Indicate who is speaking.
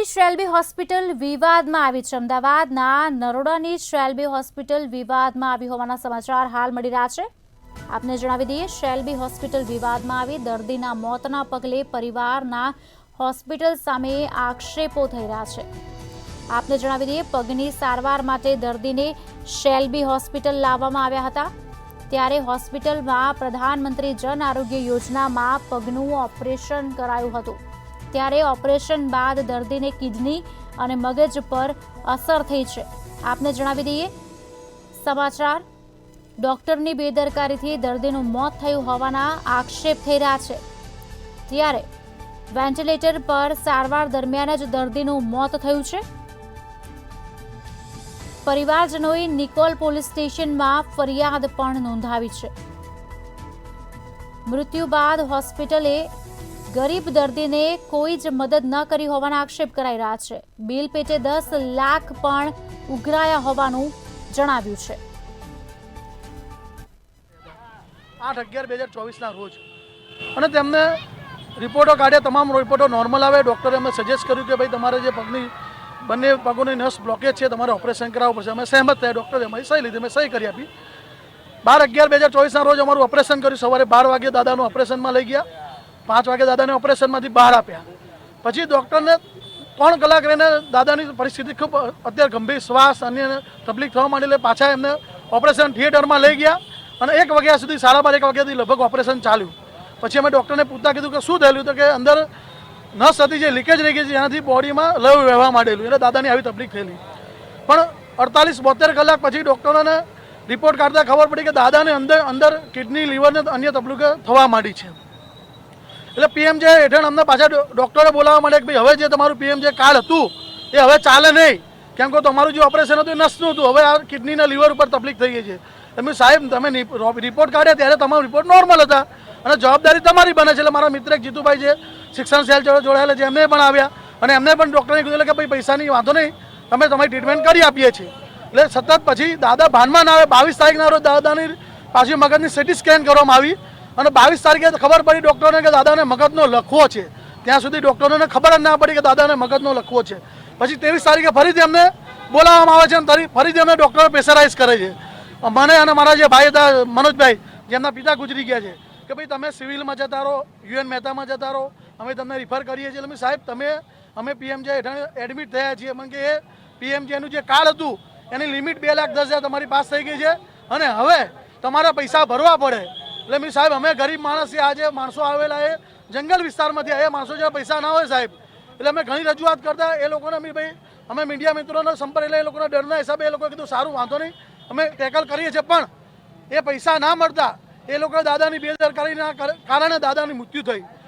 Speaker 1: નરોડાની Shalby hospital વિવાદમાં આવી છે। અમદાવાદના નરોડાની શેલ્બી હોસ્પિટલ વિવાદમાં આવી હોવાના સમાચાર હાલ મળી રહ્યા છે। આપને જણાવી દઈએ, શેલ્બી હોસ્પિટલ વિવાદમાં આવી દર્દીના મોતના પગલે પરિવારના હોસ્પિટલ સામે આક્ષેપો થઈ રહ્યા છે। આપને જણાવી દઈએ, પગની સારવાર માટે દર્દીને શેલ્બી હોસ્પિટલ લાવવામાં આવ્યા હતા। ત્યારે હોસ્પિટલમાં પ્રધાનમંત્રી જન આરોગ્ય યોજનામાં પગનું ઓપરેશન કરાયું હતું। ત્યારે ઓપરેશન બાદ દર્દીને કિડની અને મગજ પર અસર થઈ છે। આપને જણાવી દઈએ, સમાચાર ડોક્ટરની બેદરકારીથી દર્દીનું મોત થયું હોવાના આક્ષેપ થઈ રહ્યા છે। ત્યારે વેન્ટિલેટર પર સારવાર દરમિયાન જ દર્દીનું મોત થયું છે। પરિવારજનોએ નિકોલ પોલીસ સ્ટેશનમાં ફરિયાદ પણ નોંધાવી છે। મૃત્યુ બાદ હોસ્પિટલે ગરીબ દર્દીને કોઈ જ મદદ ન કરી હોવાના આક્ષેપ કરાઈ રહ્યા છે। બિલ પેટે 10 લાખ પણ ઉઘરાયા હોવાનું જણાવ્યું છે।
Speaker 2: 8/11/2024 રોજ અને તેમને રિપોર્ટો કાઢ્યા, તમામ રિપોર્ટો નોર્મલ આવે। ડૉક્ટરે અમને સજેસ્ટ કર્યું કે ભાઈ તમારે જે પગની બંને પગોની નસ બ્લોકેજ છે, તમારે ઓપરેશન કરાવવું પડશે। અમે સહેમત થયા, ડૉક્ટરે અમારી સહી લીધી, મેં સહી કરી આપી। 12/11/2024 રોજ અમારું ઓપરેશન કર્યું। સવારે 12 વાગે દાદાનું ઓપરેશનમાં લઈ ગયા, 5 વાગે દાદાને ઓપરેશનમાંથી બહાર આપ્યા। પછી ડૉક્ટરને 3 કલાક રહીને દાદાની પરિસ્થિતિ ખૂબ અત્યારે ગંભીર, શ્વાસ અન્ય તકલીફ થવા માંડી, એટલે પાછા એમને ઓપરેશન થિયેટરમાં લઈ ગયા અને 1 વાગ્યા સુધી 12:30 1 વાગ્યાથી લગભગ ઓપરેશન ચાલ્યું। પછી અમે ડૉક્ટરને પૂછતા કીધું કે શું થયેલું, તો કે અંદર નસ હતી જે લીકેજ રહી ગઈ છે, જેનાથી બોડીમાં લવ વહેવા માંડેલું, એટલે દાદાની આવી તકલીફ થયેલી। પણ 48-72 કલાક પછી ડૉક્ટરોને રિપોર્ટ કાઢતા ખબર પડી કે દાદાને અંદર કિડની, લીવરને અન્ય તકલીફો થવા માંડી છે। એટલે પીએમજે હેઠળ અમને પાછા ડૉક્ટરે બોલાવવા માંડ્યા કે ભાઈ હવે જે તમારું પીએમજે કાર્ડ હતું એ હવે ચાલે નહીં, કેમ કે તમારું જે ઓપરેશન હતું એ નસનું હતું, હવે આ કિડનીના લીવર ઉપર તકલીફ થઈ ગઈ છે। એમ સાહેબ, તમે રિપોર્ટ કાઢ્યા ત્યારે તમારા રિપોર્ટ નોર્મલ હતા અને જવાબદારી તમારી બને છે। એટલે મારા મિત્ર એક જીતુભાઈ છે, શિક્ષણ સેલ જોડાયેલા છે, એમને પણ આવ્યા અને એમને પણ ડૉક્ટરે કીધું કે ભાઈ પૈસાની વાંધો નહીં, અમે તમારી ટ્રીટમેન્ટ કરી આપીએ છીએ। એટલે સતત પછી દાદા ભાનમાં ના આવે, 22 તારીખના રોજ દાદાની પાછી મગજની સીટી સ્કેન કરવામાં આવી અને 22 તારીખે ખબર પડી ડૉક્ટરોને કે દાદાને મગજનો લખવો છે। ત્યાં સુધી ડૉક્ટરોને ખબર જ ના પડી કે દાદાને મગજનો લખવો છે। પછી 23 તારીખે ફરીથી અમને બોલાવવામાં આવે છે અને ફરીથી અમને ડૉક્ટરો પ્રેશરાઇઝ કરે છે। મને અને મારા જે ભાઈ હતા મનોજભાઈ, જેમના પિતા ગુજરી ગયા છે, કે ભાઈ તમે સિવિલમાં જતા રહો, યુએન મહેતામાં જતા રહો, અમે તમને રિફર કરીએ છીએ। એટલે સાહેબ, અમે પીએમજે હેઠળ એડમિટ થયા છીએ, મને કે એ પીએમજેનું જે કાર્ડ હતું એની લિમિટ 2,10,000 તમારી પાસ થઈ ગઈ છે અને હવે તમારા પૈસા ભરવા પડે। એટલે મેં સાહેબ, અમે ગરીબ માણસ છીએ, આજે માણસો આવેલા એ જંગલ વિસ્તારમાંથી આવ્યા માણસો, જે પૈસા ના હોય સાહેબ, એટલે અમે ઘણી રજૂઆત કરતા એ લોકોને ભાઈ અમે મીડિયા મિત્રોનો સંપર્ક, એટલે એ લોકોના ડરના હિસાબે એ લોકોએ કીધું સારું વાંધો નહીં, અમે ટેકલ કરીએ છીએ। પણ એ પૈસા ના મળતા એ લોકોએ દાદાની બેદરકારીના કારણે દાદાની મૃત્યુ થઈ।